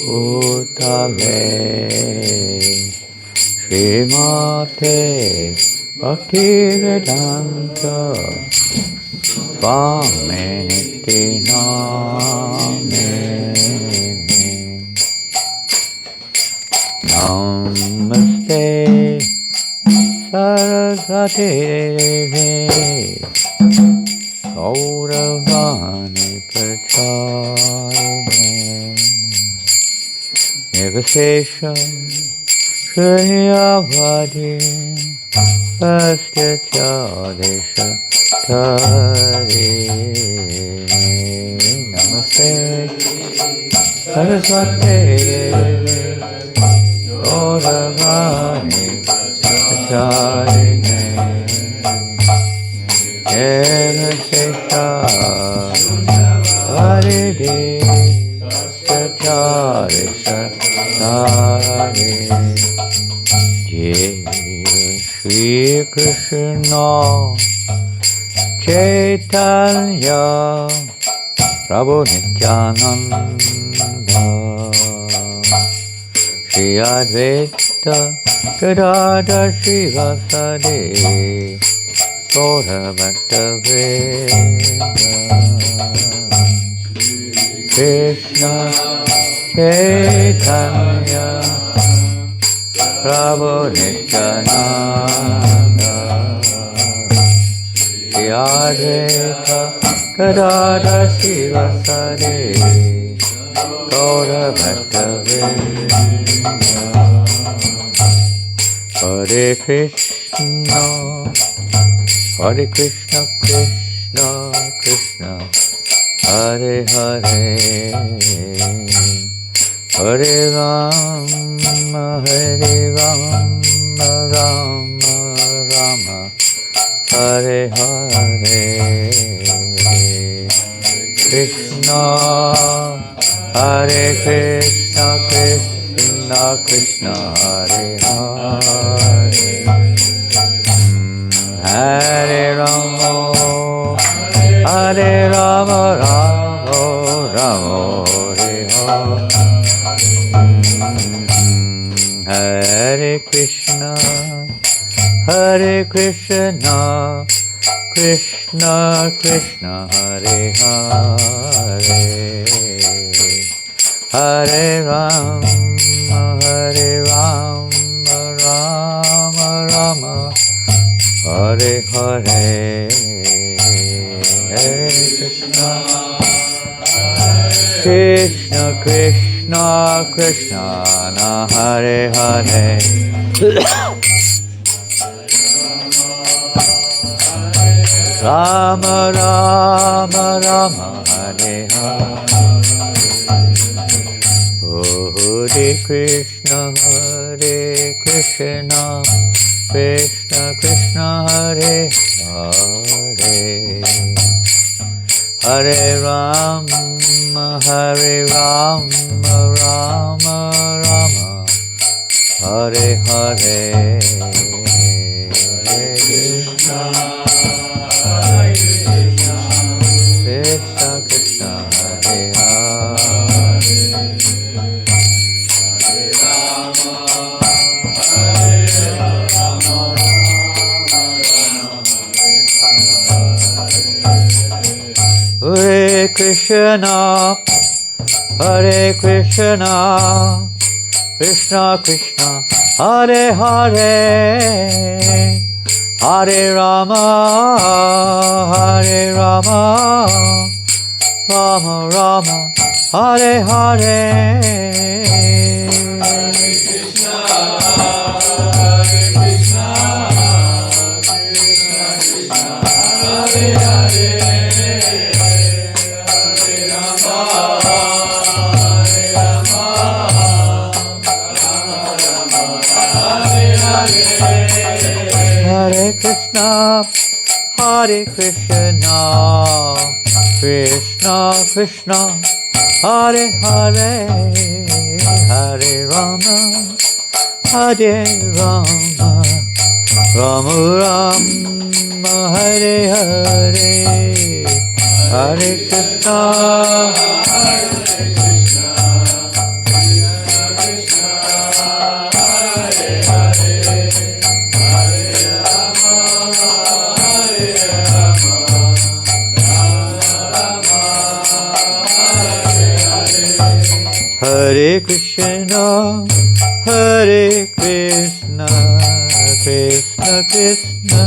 Utale Srimate Bhaktivedanta Swamiti Namine Namaste Saraswati Devi Gauravani Pracharine Nirvishesha Shunyavadi Astyatyadesha Tari Namaste Saraswati Devi Gauravani Pracharine Nirvishesha Varidi Satyarisha Tari Jai Shri Krishna Chaitanya Prabhu Nityananda Shri Advaita Gadadhar Srivasadi Gaura Bhakta Vrinda Krishna Chaitanya Prabhu Nityananda Shri Advaita Gadadhar Srivasadi Gaura Bhakta Vrinda Hare Krishna Hare Krishna Krishna Krishna Hare Hare Hare Rama Hare Rama Rama Rama Hare Hare Krishna Hare Krishna Krishna Krishna Hare Hare Hare Rama Hare Rama Rama Rama Hare Krishna Hare Krishna Krishna Krishna Hare Hare Hare Rama Hare Rama Rama Rama Hare Hare Hare Krishna Krishna Krishna Krishna Hare Hare Rama Rama Rama Hare Hare Hare Krishna Hare Krishna Krishna Krishna Hare Hare Hare Rama Hare Rama Rama Rama Hare Hare Hare Krishna Krishna Krishna Hare Hare Hare Krishna Hare Krishna Krishna Krishna Hare Hare Hare Rama Hare Rama Rama Rama Hare Hare Hare Krishna Hare Krishna Krishna Krishna Hare Hare Hare Rama Hare Rama Rama Rama Hare Hare Hare Krishna Hare Krishna, Hare Krishna, Krishna Krishna,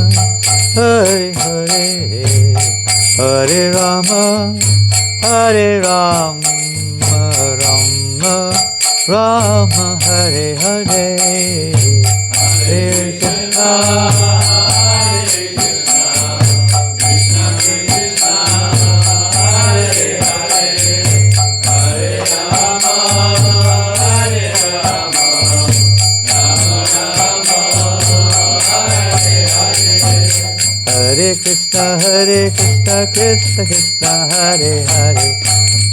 Hare Hare, Hare Rama, Hare Rama, Rama Rama, Hare Hare, Hare Krishna. Hare Krishna, Krishna Krishna, Hare Hare,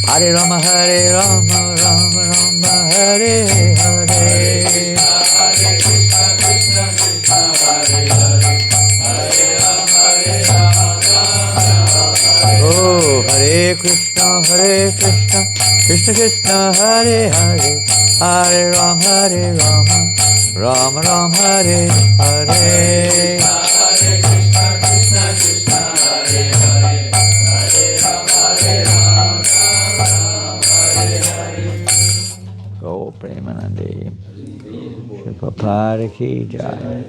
Hare Rama, Rama Rama, Hare Hare. Hare Krishna, Krishna Krishna, Hare Hare, Hare Rama, Rama Rama. Oh, Hare Krishna, Krishna Krishna, Hare Hare, Hare Rama, Rama Rama, Hare Hare. Oh, Premanande, Prabhupada ki jai.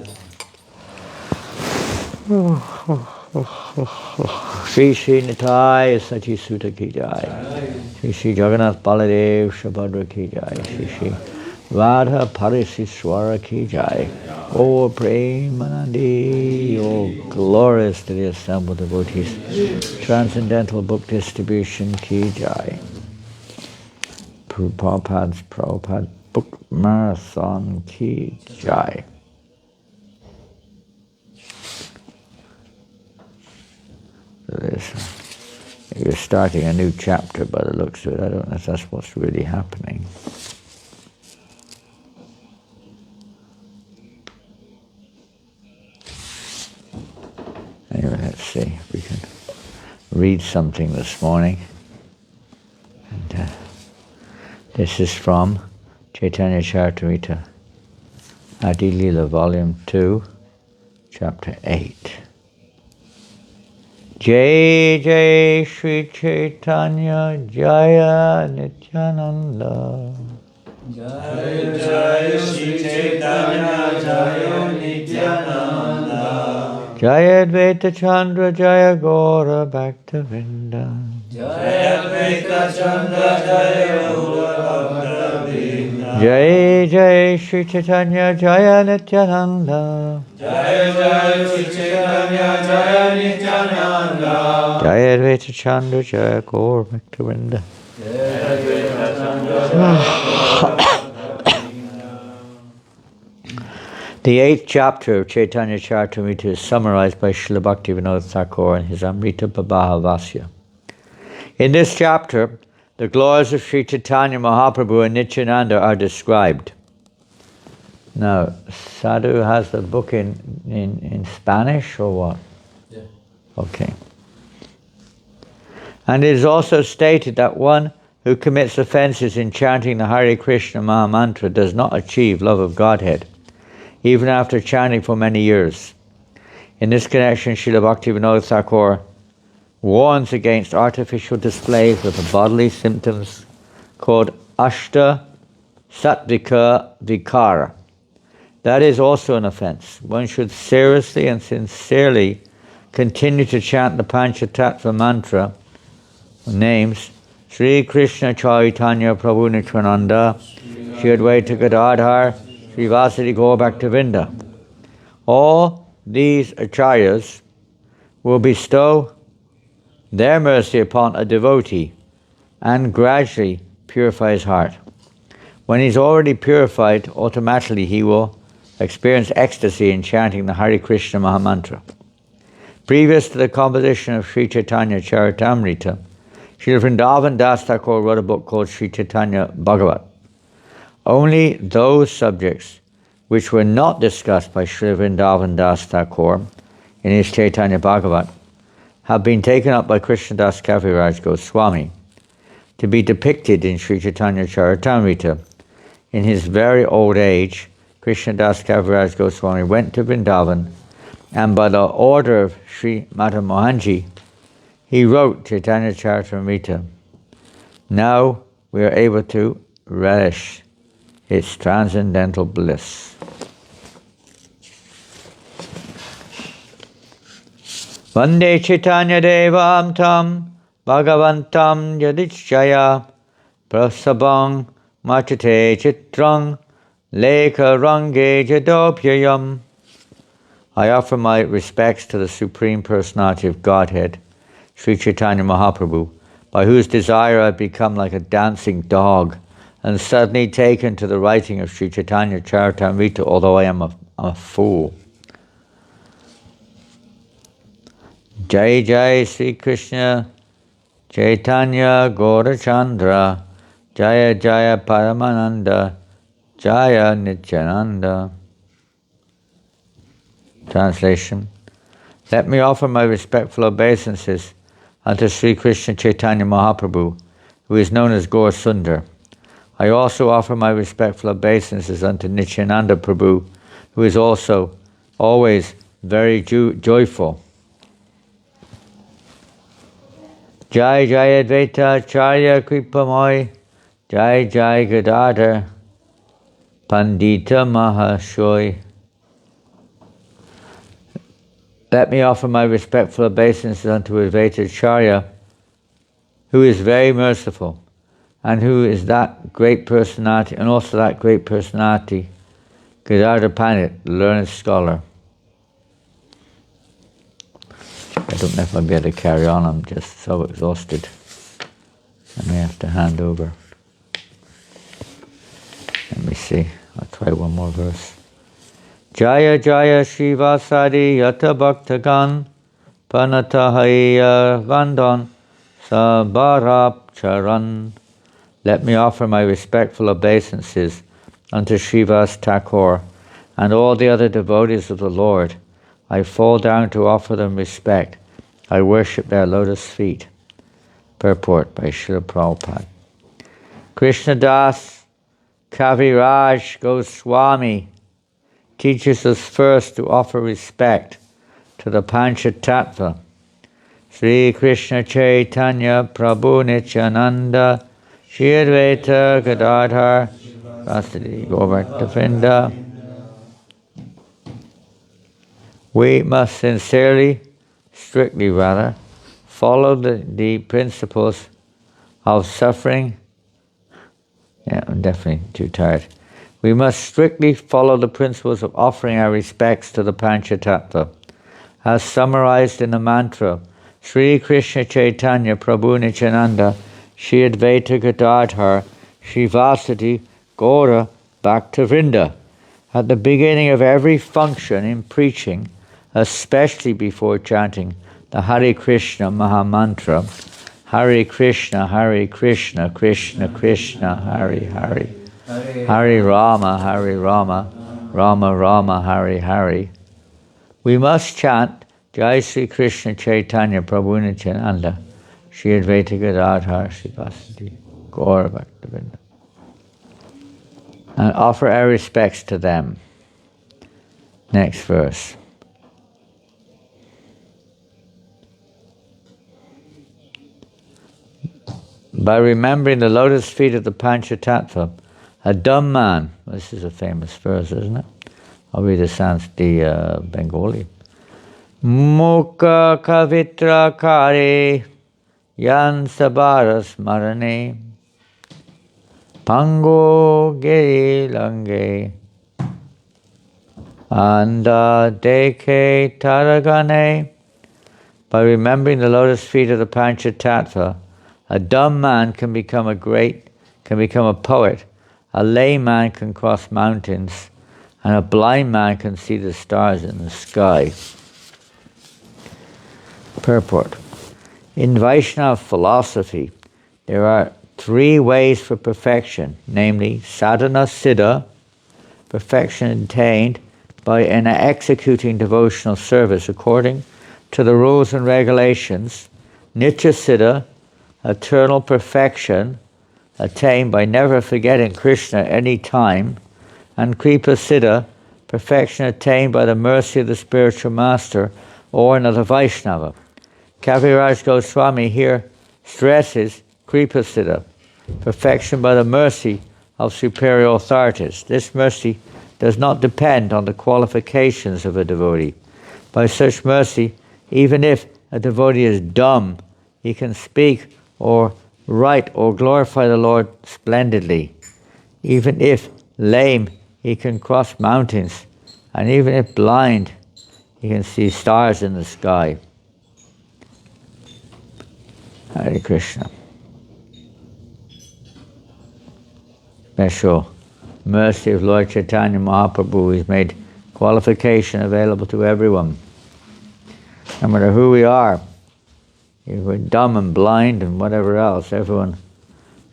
Shri Shri Nitai Sachi Sutta ki jai. Shri Shri Jagannath Baladev Shabhadra ki jai. Shri Shri Radha Parisiswara ki jai. Oh, Premanande, oh, glorious to the assembled devotees. Transcendental Book Distribution ki jai. Prabhupada Book Marathon ki jai. You're starting a new chapter by the looks of it. I don't know if that's what's really happening. Anyway, let's see if we can read something this morning. And this is from Chaitanya Charitamrita, Adi Lila, Volume 2, Chapter 8. Jai Jai Shri Chaitanya Jaya Nityananda. Jaya Jaya Shri Chaitanya Jaya Nityananda. Jaya Advaita Chandra Jaya Gaura Bhaktavinda. Jaya Advaita Chandra Jaya Gaura Bhaktavinda. Jai Jai Shri Chaitanya Jaya Nityananda. Jaya Jaya Shri Chaitanya Jaya Nityananda. Jaya Advaita Chandra Jaya Gaura Bhaktavinda. Jaya Advaita Chandra Jaya. The 8th chapter of Chaitanya Charitamrita is summarized by Srila Bhaktivinoda Thakur in his Amrita Prabha Vasya. In this chapter, the glories of Sri Chaitanya Mahaprabhu and Nityananda are described. Now, Sadhu has the book in Spanish or what? Yeah. Okay. And it is also stated that one who commits offenses in chanting the Hare Krishna Mahamantra does not achieve love of Godhead, even after chanting for many years. In this connection, Srila Bhaktivinoda Thakur warns against artificial displays of the bodily symptoms called Ashta Sattvika Vikara. That is also an offense. One should seriously and sincerely continue to chant the Panchatattva mantra, names, Sri Krishna Chaitanya Prabhu Nityananda, Shri Advaita Gadadhar, Sri Vasadi Gaur Bhaktavinda. All these acharyas will bestow their mercy upon a devotee and gradually purify his heart. When he's already purified, automatically he will experience ecstasy in chanting the Hare Krishna Mahamantra. Previous to the composition of Sri Chaitanya Charitamrita, Srila Vrindavan Das Thakur wrote a book called Sri Chaitanya Bhagavat. Only those subjects which were not discussed by Srila Vrindavan Das Thakur in his Chaitanya Bhagavat have been taken up by Krishnadas Kaviraj Goswami to be depicted in Sri Chaitanya Charitamrita in his very old age, Krishnadas Kaviraj Goswami went to Vrindavan, and by the order of Sri Mata Mohanji, he wrote Chaitanya Charitamrita. Now we are able to relish its transcendental bliss. Vande Chaitanya Devam Tam Bhagavantam Yadicchaya Prasabang Machate Chitrang Lekha Range Jadopyayam. I offer my respects to the Supreme Personality of Godhead, Sri Chaitanya Mahaprabhu, by whose desire I have become like a dancing dog and suddenly taken to the writing of Sri Chaitanya Charitamrita, although I am a fool. Jai Jai Sri Krishna Chaitanya Gaurachandra Jaya Jaya Paramananda Jaya Nityananda. Translation. Let me offer my respectful obeisances unto Sri Krishna Chaitanya Mahaprabhu, who is known as Gaur Sundar. I also offer my respectful obeisances unto Nityananda Prabhu, who is also always very joyful. Jai Jai Advaita Acharya Kripamoy Jai Jai Gadadhar Pandita Mahashoy. Let me offer my respectful obeisances unto Advaita Acharya, who is very merciful, and who is that great personality, and also that great personality, Gadadhar Pandit, the learned scholar. I don't know if I'll be able to carry on, I'm just so exhausted. I may have to hand over. Let me see, I'll try one more verse. Jaya Jaya Shivasadi Yata Bhaktagan Panatahaya Vandan Sabarap Charan. Let me offer my respectful obeisances unto Srivas Thakur and all the other devotees of the Lord. I fall down to offer them respect. I worship their lotus feet. Purport by Srila Prabhupada. Krishnadas Kaviraj Goswami teaches us first to offer respect to the Panchatattva. Sri Krishna Chaitanya Prabhu Nityananda Shri Advaita Gadadhar Vasudeva Govardhavrinda. We must strictly follow the principles of suffering. Yeah, I'm definitely too tired. We must strictly follow the principles of offering our respects to the Panchatattva, as summarized in the mantra, Sri Krishna Chaitanya Prabhu Nityananda Shri Advaita Gadadhar Shri Vasudeva Gaura Bhaktavrinda. At the beginning of every function in preaching, especially before chanting the Hare Krishna Mahamantra, Hare Krishna, Krishna Krishna, Hare Hare, Hare Rama, Rama Rama, Hare Hare. We must chant Jai Sri Krishna Chaitanya Prabhu Nityananda, Shri Advaita Gadadhar Shri Vasudeva Gaura Bhaktavrinda, and offer our respects to them. Next verse. By remembering the lotus feet of the Panchatattva, a dumb man, this is a famous verse, isn't it? I'll read the Bengali. Mukha kavitra kare yan sabaras marane pango giri lange anda deke taragane. By remembering the lotus feet of the Panchatattva, a dumb man can become a poet, a layman can cross mountains, and a blind man can see the stars in the sky. Purport. In Vaishnava philosophy, there are 3 ways for perfection, namely sadhana siddha, perfection attained by executing devotional service according to the rules and regulations, nitya siddha, eternal perfection attained by never forgetting Krishna any time, and Kripa Siddha, perfection attained by the mercy of the spiritual master or another Vaishnava. Kaviraj Goswami here stresses Kripa Siddha, perfection by the mercy of superior authorities. This mercy does not depend on the qualifications of a devotee. By such mercy, even if a devotee is dumb, he can speak or write or glorify the Lord splendidly. Even if lame, he can cross mountains, and even if blind, he can see stars in the sky. Hare Krishna. Special mercy of Lord Chaitanya Mahaprabhu has made qualification available to everyone. No matter who we are, if we're dumb and blind and whatever else, everyone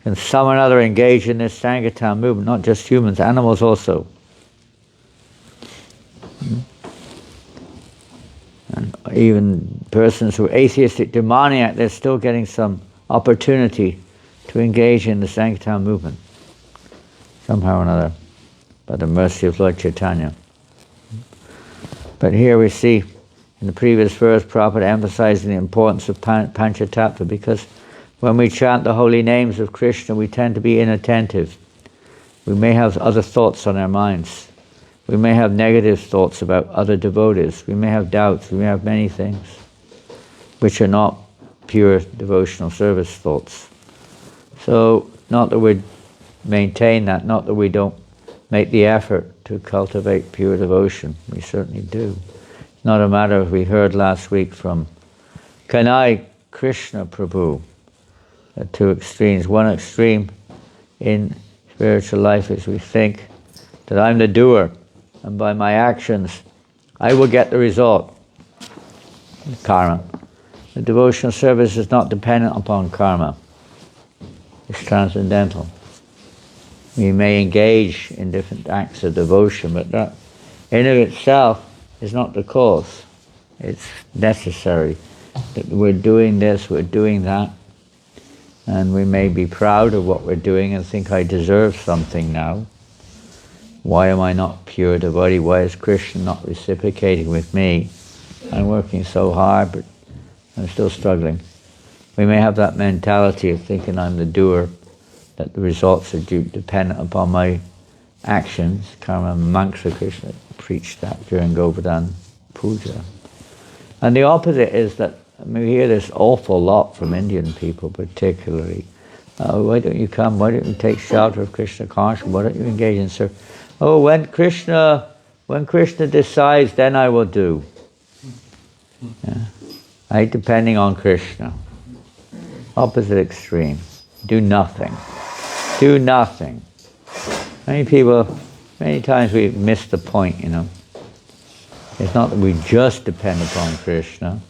can somehow or another engage in this Sankirtan movement, not just humans, animals also. And even persons who are atheistic, demoniac, they're still getting some opportunity to engage in the Sankirtan movement, somehow or another, by the mercy of Lord Chaitanya. But here we see, in the previous verse, Prabhupada emphasizing the importance of Panchatattva, because when we chant the holy names of Krishna, we tend to be inattentive. We may have other thoughts on our minds. We may have negative thoughts about other devotees. We may have doubts. We may have many things which are not pure devotional service thoughts. So, not that we maintain that, not that we don't make the effort to cultivate pure devotion. We certainly do. It's not a matter of, we heard last week from Kanai Krishna Prabhu, two extremes. One extreme in spiritual life is we think that I'm the doer, and by my actions I will get the result. Karma. The devotional service is not dependent upon karma. It's transcendental. We may engage in different acts of devotion, but that in of itself is not the cause. It's necessary that we're doing this, we're doing that, and we may be proud of what we're doing and think, I deserve something now. Why am I not pure devotee? Why is Krishna not reciprocating with me? I'm working so hard, but I'm still struggling. We may have that mentality of thinking I'm the doer, that the results are dependent upon my actions. Karma Mantra Krishna preached that during Govardhan Puja. And the opposite is that, we hear this awful lot from Indian people particularly. Why don't you come? Why don't you take shelter of Krishna consciousness? Why don't you engage in service? Oh, when Krishna decides, then I will do. Yeah. I'm depending on Krishna. Opposite extreme. Do nothing. Do nothing. Many times we miss the point, It's not that we just depend upon Krishna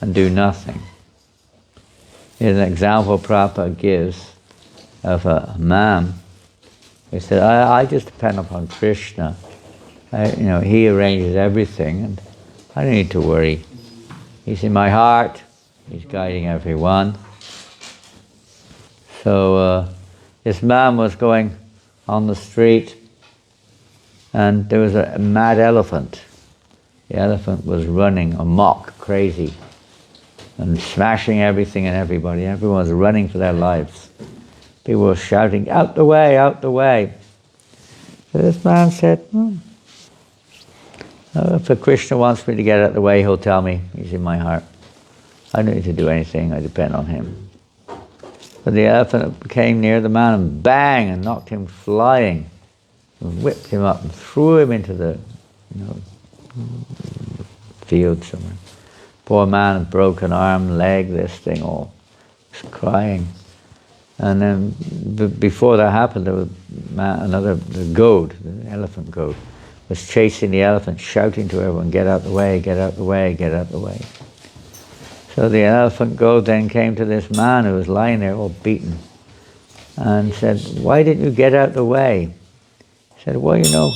and do nothing. Here's an example Prabhupada gives of a man. He said, I just depend upon Krishna. He arranges everything, and I don't need to worry. He's in my heart. He's guiding everyone. So this man was going on the street, and there was a mad elephant. The elephant was running amok, crazy, and smashing everything and everybody. Everyone was running for their lives. People were shouting, out the way, out the way. So this man said, if Krishna wants me to get out of the way, he'll tell me. He's in my heart. I don't need to do anything. I depend on him. But the elephant came near the man and bang, and knocked him flying, and whipped him up and threw him into the field somewhere. Poor man, broken arm, leg, this thing, all was crying. And then before that happened, there was the goat, the elephant goat, was chasing the elephant, shouting to everyone, get out the way, get out the way, get out the way. So the elephant goat then came to this man who was lying there all beaten and said, why didn't you get out the way? He said, well,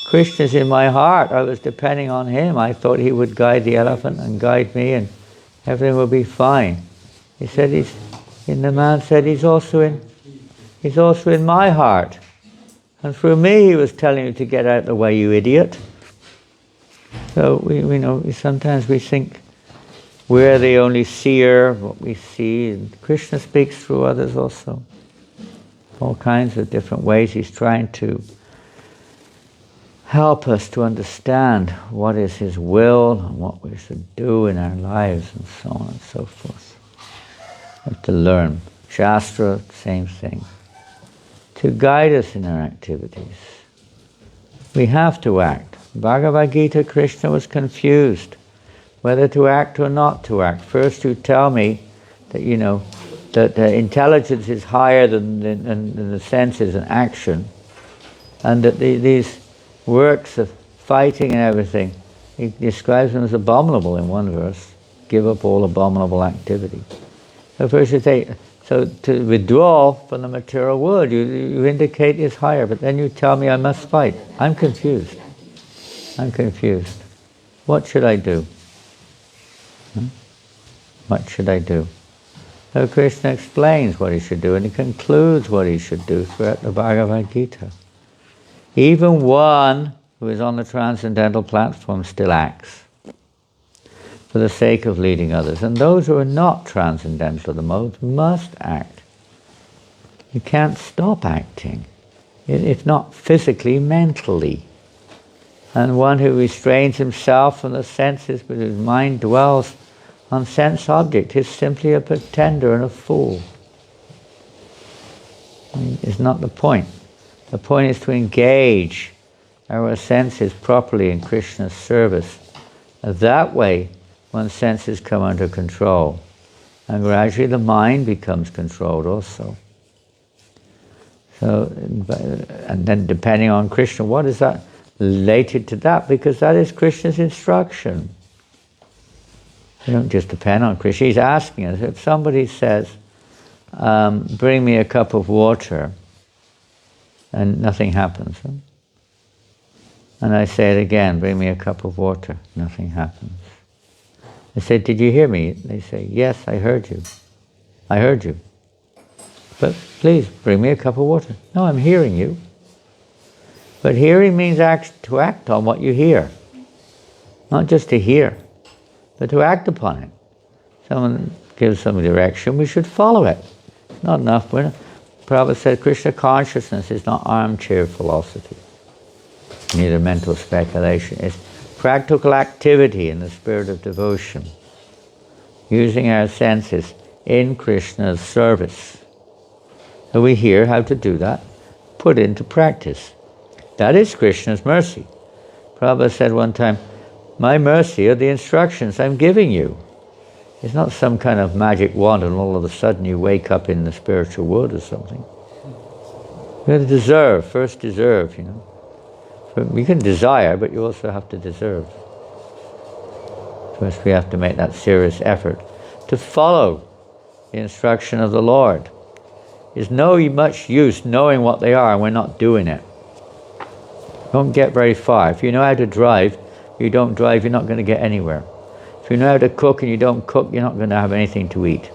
Krishna's in my heart. I was depending on him. I thought he would guide the elephant and guide me and everything would be fine. He said the man said he's also in He's also in my heart. And through me he was telling you to get out of the way, you idiot. So we know sometimes we think we're the only seer, what we see. And Krishna speaks through others also. All kinds of different ways he's trying to help us to understand what is his will and what we should do in our lives and so on and so forth. We have to learn. Shastra, same thing. To guide us in our activities. We have to act. Bhagavad Gita, Krishna was confused whether to act or not to act. First you tell me that, that intelligence is higher than the senses and action, and that these works of fighting and everything, he describes them as abominable in one verse. Give up all abominable activity. So first you say, so to withdraw from the material world, you indicate is higher, but then you tell me I must fight. I'm confused. What should I do? What should I do? So Krishna explains what he should do, and he concludes what he should do throughout the Bhagavad Gita. Even one who is on the transcendental platform still acts for the sake of leading others. And those who are not transcendental the most must act. You can't stop acting, if not physically, mentally. And one who restrains himself from the senses but whose mind dwells on sense object is simply a pretender and a fool. It's not the point. The point is to engage our senses properly in Krishna's service. That way, one's senses come under control. And gradually the mind becomes controlled also. So, and then depending on Krishna, what is that related to that? Because that is Krishna's instruction. You don't just depend on Krishna. He's asking us, if somebody says, bring me a cup of water, and nothing happens. And I say it again, bring me a cup of water, nothing happens. I say, did you hear me? They say, yes, I heard you. I heard you. But please, bring me a cup of water. No, I'm hearing you. But hearing means to act on what you hear. Not just to hear, but to act upon it. Someone gives some direction, we should follow it. It's not enough. Prabhupada said Krishna consciousness is not armchair philosophy, neither mental speculation. It's practical activity in the spirit of devotion, using our senses in Krishna's service. So we hear how to do that, put into practice. That is Krishna's mercy. Prabhupada said one time, my mercy are the instructions I'm giving you. It's not some kind of magic wand and all of a sudden you wake up in the spiritual world or something. You have to first deserve. You can desire, but you also have to deserve. First we have to make that serious effort to follow the instruction of the Lord. There's no much use knowing what they are and we're not doing it. Don't get very far. If you know how to drive, you don't drive, you're not going to get anywhere. If you know how to cook and you don't cook, you're not going to have anything to eat.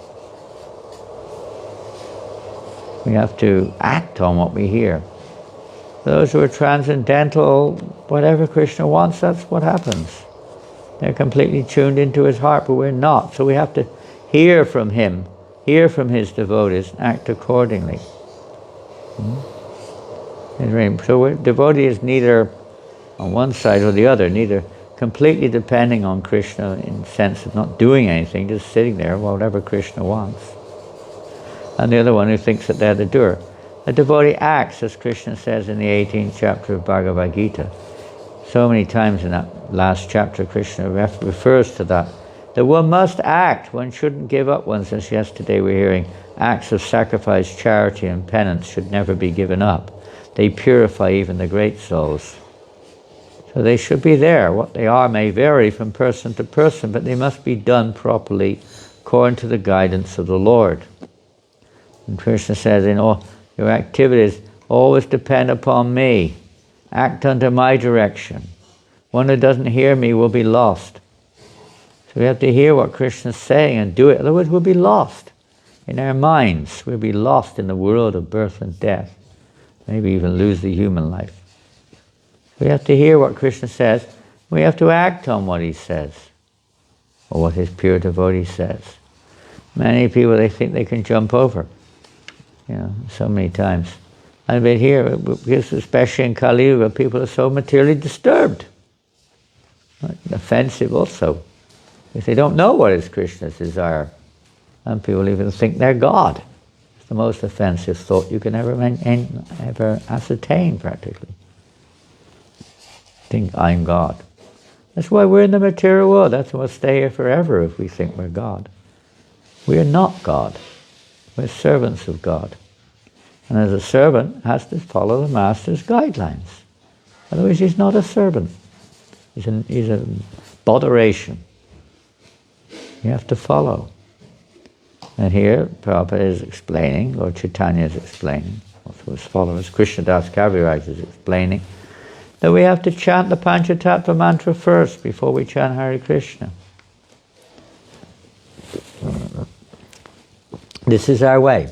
We have to act on what we hear. Those who are transcendental, whatever Krishna wants, that's what happens. They're completely tuned into his heart, but we're not. So we have to hear from him, hear from his devotees, and act accordingly. So devotee is neither on one side or the other, neither completely depending on Krishna in the sense of not doing anything, just sitting there, whatever Krishna wants. And the other one who thinks that they're the doer. A devotee acts, as Krishna says in the 18th chapter of Bhagavad Gita. So many times in that last chapter, Krishna refers to that. That one must act, one shouldn't give up. One, since yesterday we're hearing acts of sacrifice, charity and penance should never be given up. They purify even the great souls. So they should be there. What they are may vary from person to person, but they must be done properly according to the guidance of the Lord. And Krishna says, in all your activities, always depend upon me. Act under my direction. One who doesn't hear me will be lost. So we have to hear what Krishna is saying and do it, otherwise we'll be lost. in our minds. We'll be lost in the world of birth and death, maybe even lose the human life. We have to hear what Krishna says. We have to act on what he says, or what his pure devotee says. Many people, they think they can jump over, so many times. I've been here, because especially in Kali Yuga, people are so materially disturbed. Offensive also, because they don't know what is Krishna's desire. Some people even think they're God. It's the most offensive thought you can ever ascertain, practically. Think I'm God. That's why we're in the material world. That's why we'll stay here forever if we think we're God. We are not God. We're servants of God. And as a servant, has to follow the master's guidelines. Otherwise he's not a servant. He's a botheration. You have to follow. And here, Prabhupada is explaining, Lord Chaitanya is explaining, also his followers, Krishnadas Kaviraj is explaining, that we have to chant the Panchatattva mantra first before we chant Hare Krishna. This is our way.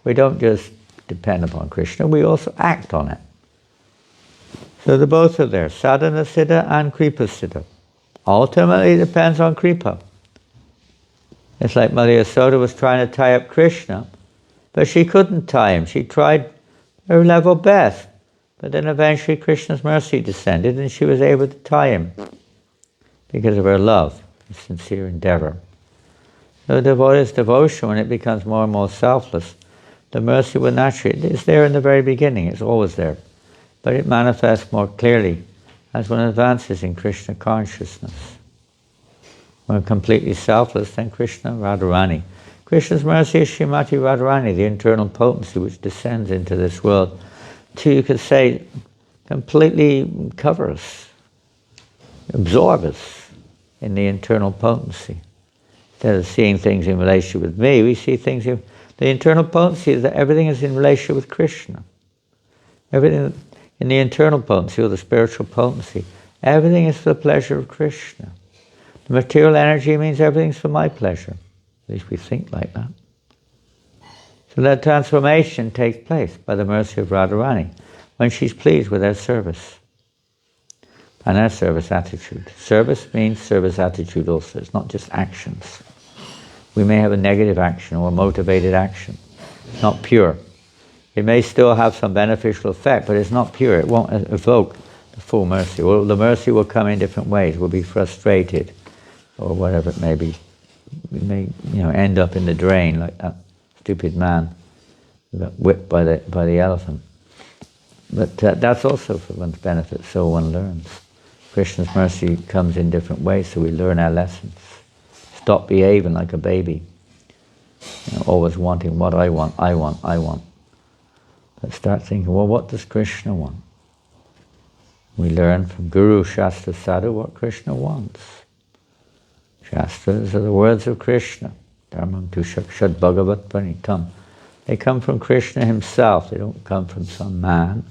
We don't just depend upon Krishna, we also act on it. So the both are there, sadhana siddha and kripa siddha. Ultimately it depends on kripa. It's like Mother Yasoda was trying to tie up Krishna, but she couldn't tie him. She tried her level best, but then eventually Krishna's mercy descended and she was able to tie him because of her love, sincere endeavor. So devotee's devotion, when it becomes more and more selfless, the mercy will naturally, it's there in the very beginning, it's always there, but it manifests more clearly as one advances in Krishna consciousness. When completely selfless, then Krishna, Radharani. Krishna's mercy is Srimati Radharani, the internal potency which descends into this world to, you could say, completely cover us, absorb us in the internal potency. Instead of seeing things in relation with me, we see things in the internal potency, is that everything is in relation with Krishna. Everything in the internal potency, or the spiritual potency, everything is for the pleasure of Krishna. The material energy means everything's for my pleasure. At least we think like that. So that transformation takes place by the mercy of Radharani when she's pleased with her service and her service attitude. Service means service attitude also. It's not just actions. We may have a negative action or a motivated action. It's not pure. It may still have some beneficial effect, but it's not pure. It won't evoke the full mercy. Well, the mercy will come in different ways. We'll be frustrated, or whatever it may be. We may, end up in the drain like that stupid man who got whipped by the elephant. But that's also for one's benefit, so one learns. Krishna's mercy comes in different ways, so we learn our lessons. Stop behaving like a baby, always wanting what I want. But start thinking, well, what does Krishna want? We learn from Guru, Shastra, Sadhu what Krishna wants. Shastras are the words of Krishna. Dharmam tu shakshad bhagavat panitam. They come from Krishna himself. They don't come from some man.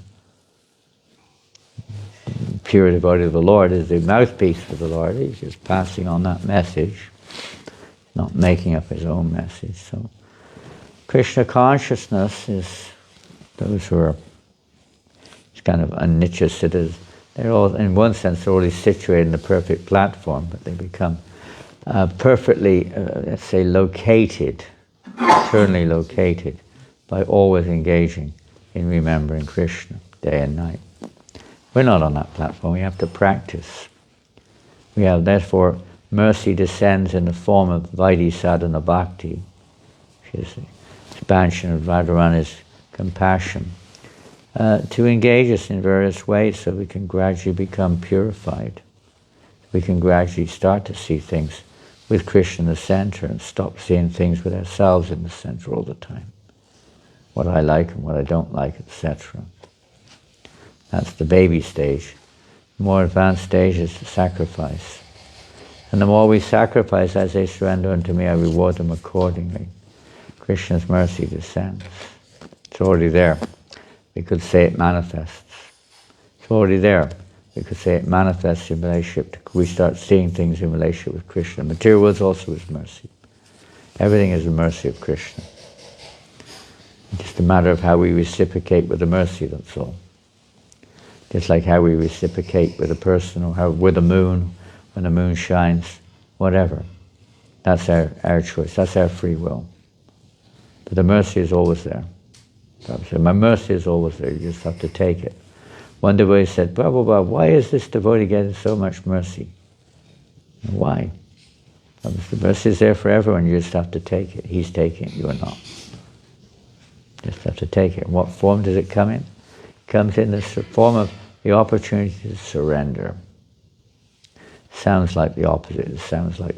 Pure devotee of the Lord is the mouthpiece for the Lord. He's just passing on that message, not making up his own message. So Krishna consciousness is those who are kind of anicca siddhas. They're all, in one sense, they're already situated in the perfect platform, but they become perfectly, let's say, located, eternally located, by always engaging in remembering Krishna day and night. We're not on that platform. We have to practice. We have, therefore, mercy descends in the form of Vaidhi Sadhana Bhakti, which is the expansion of Radharani's compassion, to engage us in various ways so we can gradually become purified. We can gradually start to see things with Krishna in the center and stop seeing things with ourselves in the center all the time. What I like and what I don't like, etc. That's the baby stage. The more advanced stage is the sacrifice. And the more we sacrifice, as they surrender unto me, I reward them accordingly. Krishna's mercy descends. It's already there. We could say it manifests. It's already there. We could say it manifests in relationship to, we start seeing things in relationship with Krishna. Material world also is mercy. Everything is the mercy of Krishna. It's just a matter of how we reciprocate with the mercy, that's all. Just like how we reciprocate with a person, or how with the moon, when the moon shines, whatever. That's our choice, that's our free will. But the mercy is always there. So my mercy is always there, you just have to take it. One devotee said, Prabhupada, why is this devotee getting so much mercy? Why? The mercy is there for everyone, you just have to take it. He's taking it, you are not. Just have to take it. In what form does it come in? It comes in the form of the opportunity to surrender. Sounds like the opposite. It sounds like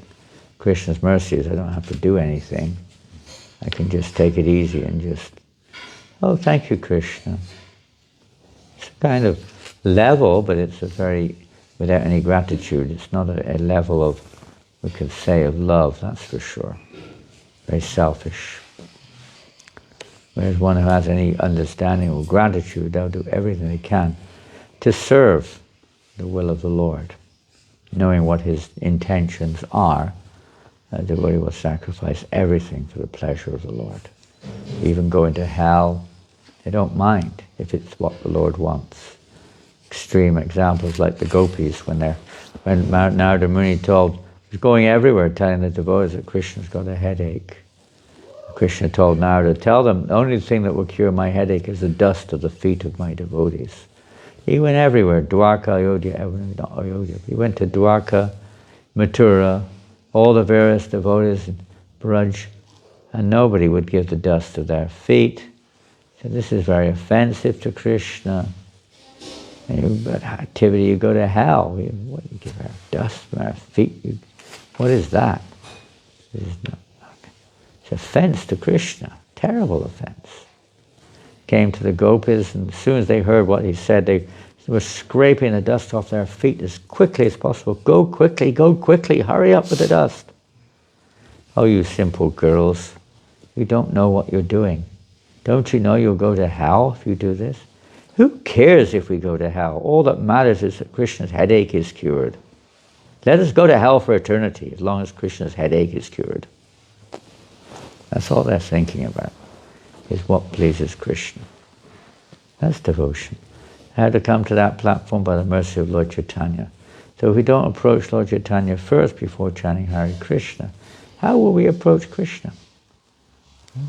Krishna's mercy is I don't have to do anything. I can just take it easy and just, oh, thank you, Krishna. It's a kind of level, but it's a very, without any gratitude. It's not a level of, we could say, of love, that's for sure. Very selfish. Whereas one who has any understanding or gratitude, they'll do everything they can to serve the will of the Lord. Knowing what his intentions are, the devotee will sacrifice everything for the pleasure of the Lord. Even going to hell, they don't mind if it's what the Lord wants. Extreme examples like the gopis, when Narada Muni was going everywhere telling the devotees that Krishna's got a headache. Krishna told Narada, tell them, the only thing that will cure my headache is the dust of the feet of my devotees. He went everywhere, Dwarka, Ayodhya, not Ayodhya. He went to Dwarka, Mathura, all the various devotees in Braj, and nobody would give the dust of their feet. So this is very offensive to Krishna. And you activity, you go to hell. What, you give our dust from our feet? What is that? It's offense to Krishna, terrible offense. Came to the gopis, and as soon as they heard what he said, they were scraping the dust off their feet as quickly as possible. Go quickly, hurry up with the dust. Oh, you simple girls, you don't know what you're doing. Don't you know you'll go to hell if you do this? Who cares if we go to hell? All that matters is that Krishna's headache is cured. Let us go to hell for eternity, as long as Krishna's headache is cured. That's all they're thinking about, is what pleases Krishna. That's devotion. How to come to that platform? By the mercy of Lord Chaitanya. So if we don't approach Lord Chaitanya first before chanting Hare Krishna, how will we approach Krishna?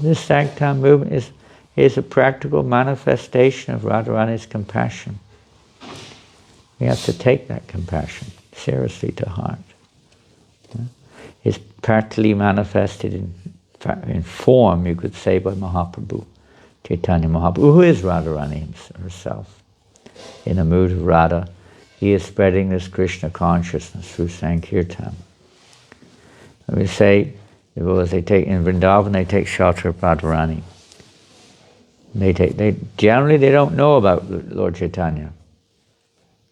This Sankirtan movement is a practical manifestation of Radharani's compassion. We have to take that compassion seriously to heart. It's practically manifested in form, you could say, by Mahaprabhu, Chaitanya Mahaprabhu, who is Radharani herself. In a mood of Radha, he is spreading this Krishna consciousness through Sankirtan. And we say, because they take in Vrindavan, they take shelter of Radharani. Generally they don't know about Lord Chaitanya.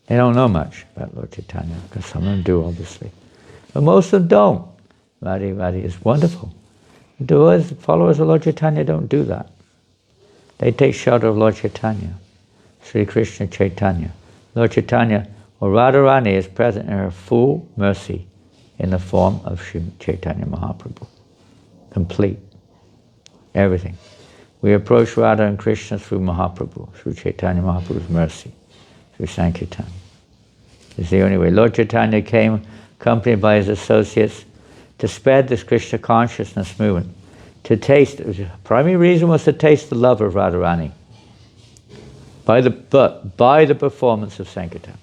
They don't know much about Lord Chaitanya, because some of them do, obviously. But most of them don't. Radhi is wonderful. The followers of Lord Chaitanya don't do that. They take shelter of Lord Chaitanya, Sri Krishna Chaitanya. Lord Chaitanya, or Radharani, is present in her full mercy in the form of Sri Chaitanya Mahaprabhu. Complete. Everything. We approach Radha and Krishna through Mahaprabhu, through Chaitanya Mahaprabhu's mercy, through Sankirtan. It's the only way. Lord Chaitanya came accompanied by his associates to spread this Krishna consciousness movement, to taste. The primary reason was to taste the love of Radharani by the performance of Sankirtan.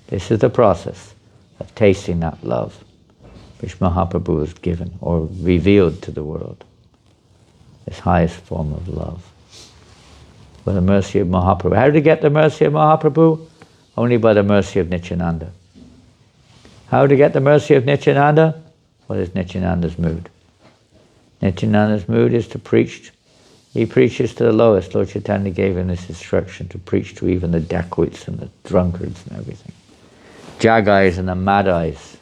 This is the process of tasting that love which Mahaprabhu has given or revealed to the world. This highest form of love. By the mercy of Mahaprabhu. How did he get the mercy of Mahaprabhu? Only by the mercy of Nityananda. How to get the mercy of Nityananda? What is Nityananda's mood? Nityananda's mood is to preach. He preaches to the lowest. Lord Chaitanya gave him this instruction to preach to even the dacoits and the drunkards and everything. Jagais and the madais.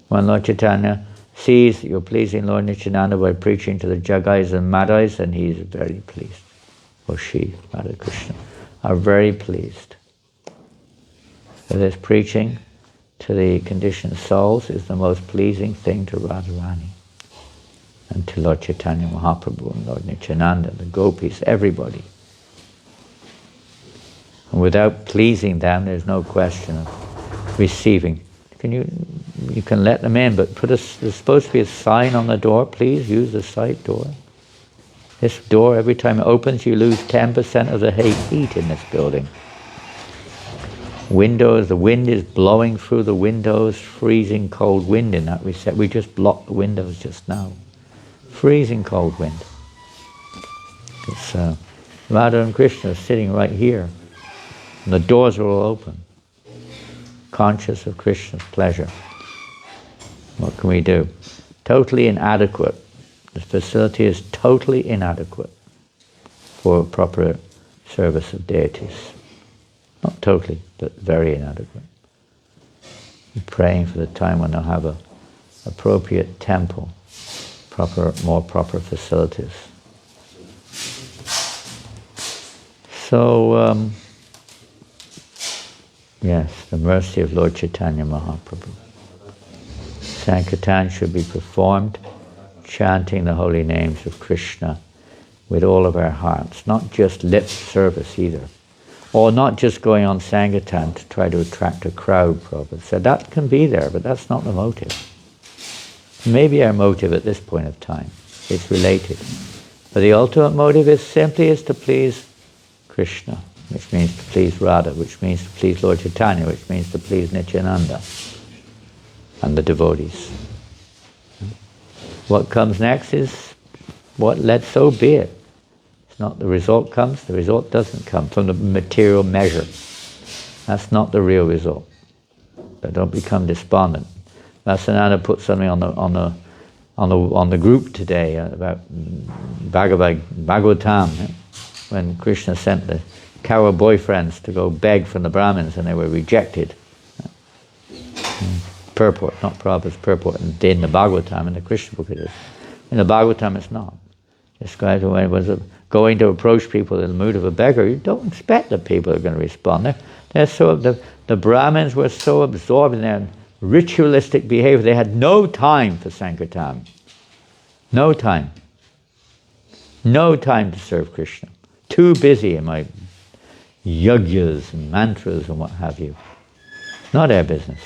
When Lord Chaitanya sees that you're pleasing Lord Nityananda by preaching to the jagais and madais, then he is very pleased. Or she, Radha Krishna, are very pleased. So this preaching to the conditioned souls is the most pleasing thing to Radharani. until Lord Chaitanya Mahaprabhu and Lord Nityananda, the gopis, everybody. And without pleasing them, there's no question of receiving. You can let them in, but there's supposed to be a sign on the door, please use the side door. This door, every time it opens, you lose 10% of the heat in this building. Windows, the wind is blowing through the windows, freezing cold wind in that reset. We just blocked the windows just now. Freezing cold wind. It's Radha and Krishna sitting right here. And the doors are all open. Conscious of Krishna's pleasure. What can we do? Totally inadequate. The facility is totally inadequate for proper service of deities. Not totally, but very inadequate. We're praying for the time when they'll have an appropriate temple, more proper facilities. So, yes, the mercy of Lord Chaitanya Mahaprabhu. Sankirtan should be performed chanting the holy names of Krishna with all of our hearts, not just lip service either. Or not just going on Sankirtan to try to attract a crowd, Prabhupada said. That can be there, but that's not the motive. Maybe our motive at this point of time. It's related. But the ultimate motive is simply to please Krishna, which means to please Radha, which means to please Lord Chaitanya, which means to please Nityananda and the devotees. What comes next is let so be it. It's not the result comes, the result doesn't come from the material measure. That's not the real result. But don't become despondent. Vasananda put something on the group today about Bhagavatam, when Krishna sent the Kaura boyfriends to go beg from the Brahmins and they were rejected. Purport, not Prabhupada's purport, in the Bhagavatam, in the Krishna book it is. In the Bhagavatam it's not. This guy when he was going to approach people in the mood of a beggar, you don't expect that people are going to respond. The Brahmins were so absorbed in their ritualistic behavior, they had no time for Sankirtan. No time. No time to serve Krishna. Too busy in my yagyas and mantras and what have you. Not our business.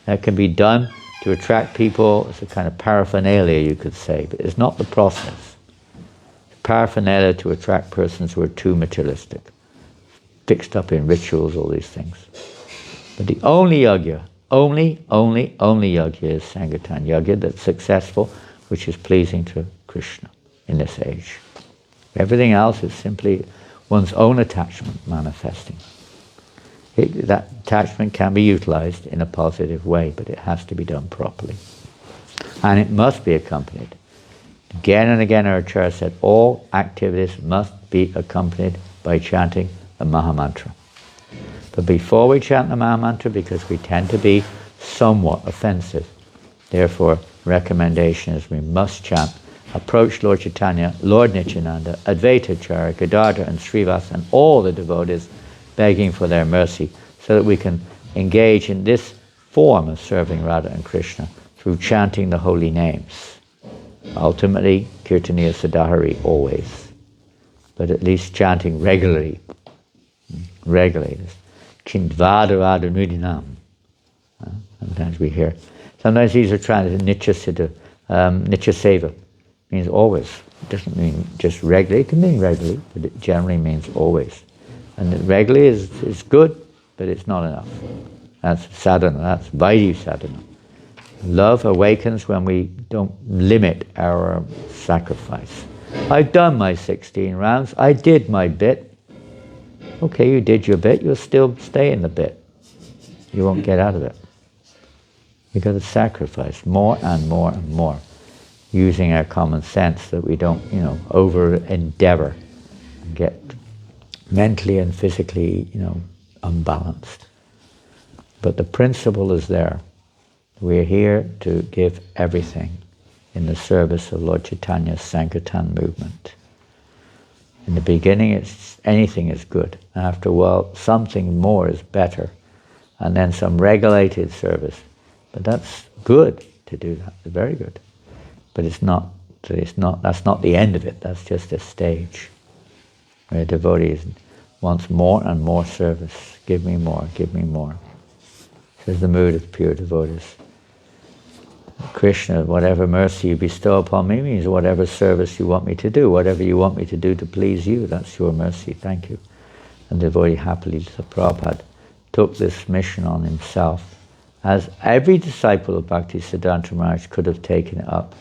That can be done to attract people as a kind of paraphernalia, you could say, but it's not the process. Paraphernalia to attract persons who are too materialistic, fixed up in rituals, all these things. But the only yagya, only yagya is Sankirtan yagya that's successful, which is pleasing to Krishna in this age. Everything else is simply one's own attachment manifesting. That attachment can be utilized in a positive way, but it has to be done properly. And it must be accompanied. Again and again our Acharya said all activities must be accompanied by chanting the Mahamantra. But before we chant the Mahamantra, because we tend to be somewhat offensive, therefore recommendation is we must chant, approach Lord Chaitanya, Lord Nityananda, Advaita Acharya, Gadadhar and Srivas and all the devotees, begging for their mercy, so that we can engage in this form of serving Radha and Krishna through chanting the holy names. Ultimately, Kirtaniya Sadahari always, but at least chanting regularly. Kindvada Radha Nudinam. Sometimes we hear. Sometimes these are translated Nitya Seva. Means always. It doesn't mean just regularly. It can mean regularly, but it generally means always. And regularly is good, but it's not enough. That's sadhana, that's vaidhi sadhana. Love awakens when we don't limit our sacrifice. I've done my 16 rounds, I did my bit. Okay, you did your bit, you'll still stay in the bit. You won't get out of it. You've got to sacrifice more and more and more, using our common sense that we don't, over-endeavor and get mentally and physically, unbalanced. But the principle is there. We're here to give everything in the service of Lord Chaitanya's Sankirtan movement. In the beginning, anything is good. After a while, something more is better. And then some regulated service. But that's good to do that, very good. But it's not that's not the end of it, that's just a stage. Where a devotee wants more and more service. Give me more, give me more. This is the mood of pure devotees. Krishna, whatever mercy you bestow upon me means whatever service you want me to do, whatever you want me to do to please you, that's your mercy, thank you. And the devotee happily, the Prabhupada took this mission on himself, as every disciple of Bhaktisiddhanta Maharaj could have taken it up.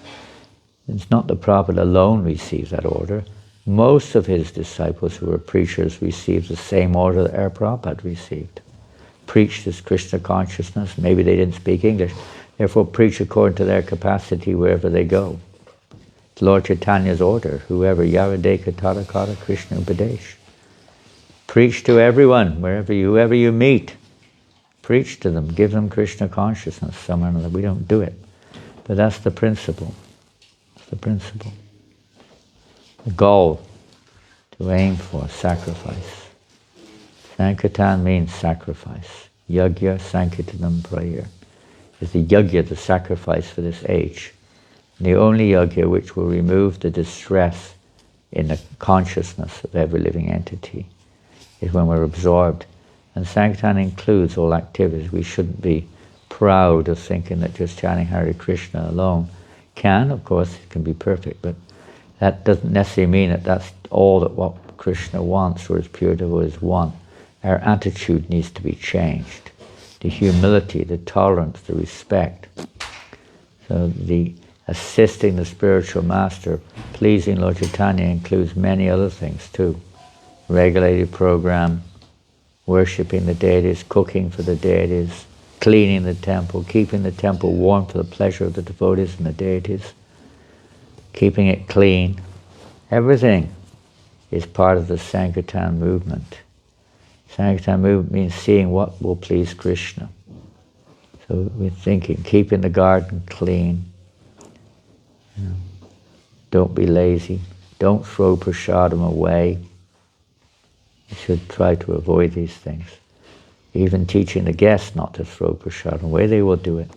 It's not the Prabhupada alone received that order. Most of his disciples who were preachers received the same order that our Prabhupada received. Preach this Krishna consciousness. Maybe they didn't speak English. Therefore preach according to their capacity wherever they go. It's Lord Chaitanya's order. Whoever Yaradeka Tarakara Krishna Upadesh. Preach to everyone, whoever you meet. Preach to them. Give them Krishna consciousness somewhere or another. We don't do it. But that's the principle. That's the principle. The goal to aim for, sacrifice. Sankirtan means sacrifice. Yajna Sankirtanam prayer is the yajna, the sacrifice for this age. And the only yajna which will remove the distress in the consciousness of every living entity is when we're absorbed. And Sankirtan includes all activities. We shouldn't be proud of thinking that just chanting Hare Krishna alone can, of course, it can be perfect, but that doesn't necessarily mean that that's all that what Krishna wants or his pure devotees want. Our attitude needs to be changed. The humility, the tolerance, the respect. So the assisting the spiritual master, pleasing Lord Chaitanya includes many other things too. Regulated program, worshipping the deities, cooking for the deities, cleaning the temple, keeping the temple warm for the pleasure of the devotees and the deities, keeping it clean. Everything is part of the Sankirtan movement. Sankirtan movement means seeing what will please Krishna. So we're thinking, keeping the garden clean. Don't be lazy. Don't throw prasadam away. You should try to avoid these things. Even teaching the guests not to throw prasadam away, they will do it.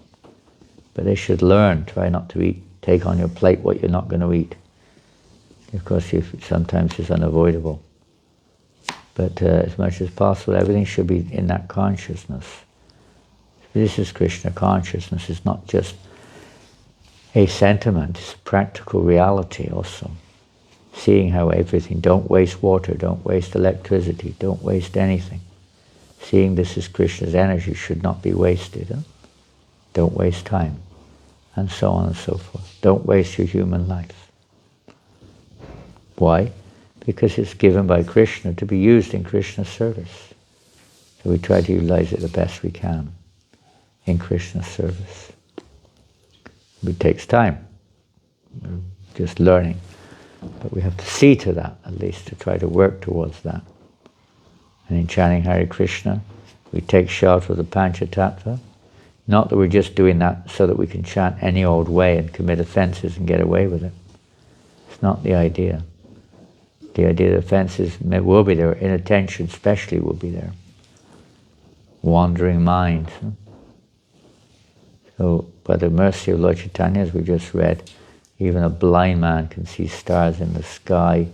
But they should learn, try not to eat, take on your plate what you're not going to eat. Of course, sometimes it's unavoidable. But as much as possible, everything should be in that consciousness. This is Krishna consciousness. It's not just a sentiment, it's a practical reality also. Seeing how everything, don't waste water, don't waste electricity, don't waste anything. Seeing this is Krishna's energy should not be wasted. Huh? Don't waste time. And so on and so forth. Don't waste your human life. Why? Because it's given by Krishna to be used in Krishna's service. So we try to utilize it the best we can in Krishna's service. It takes time. We're just learning. But we have to see to that, at least, to try to work towards that. And in chanting Hare Krishna, we take shelter of the Panchatattva. Not that we're just doing that so that we can chant any old way and commit offenses and get away with it. It's not the idea. The idea that offenses will be there, inattention especially will be there. Wandering mind. So, by the mercy of Lord Chaitanya, as we just read, even a blind man can see stars in the sky,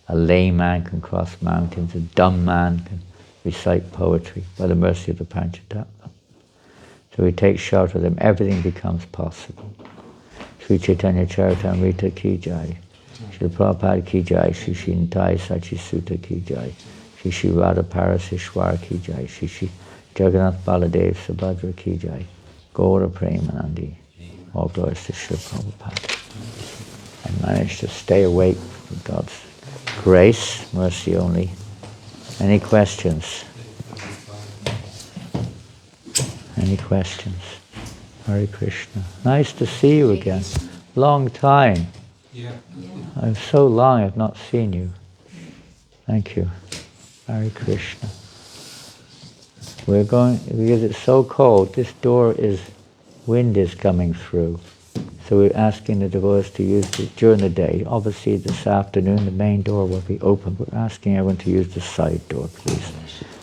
a lame man can cross mountains, a dumb man can recite poetry, by the mercy of the Panchatattva. So we take shelter of them, everything becomes possible. Sri Chaitanya Charitamrita ki jai. Shri Prabhupada ki jai, Shri Shri Nitai Sachi Sutta ki jai, Shri Shri Radha Parasishwara ki jai, Shri Shri Jagannath Baladev Subhadra ki jai, Gaura Premanandi. All glories to Shri Prabhupada. I managed to stay awake with God's grace, mercy only. Any questions? Any questions? Hare Krishna. Nice to see you again. Long time. Yeah. I'm so long I've not seen you. Thank you. Hare Krishna. We're going, because it's so cold, this door is, wind is coming through. So we're asking the devotees to use it during the day. Obviously this afternoon the main door will be open. We're asking everyone to use the side door, please.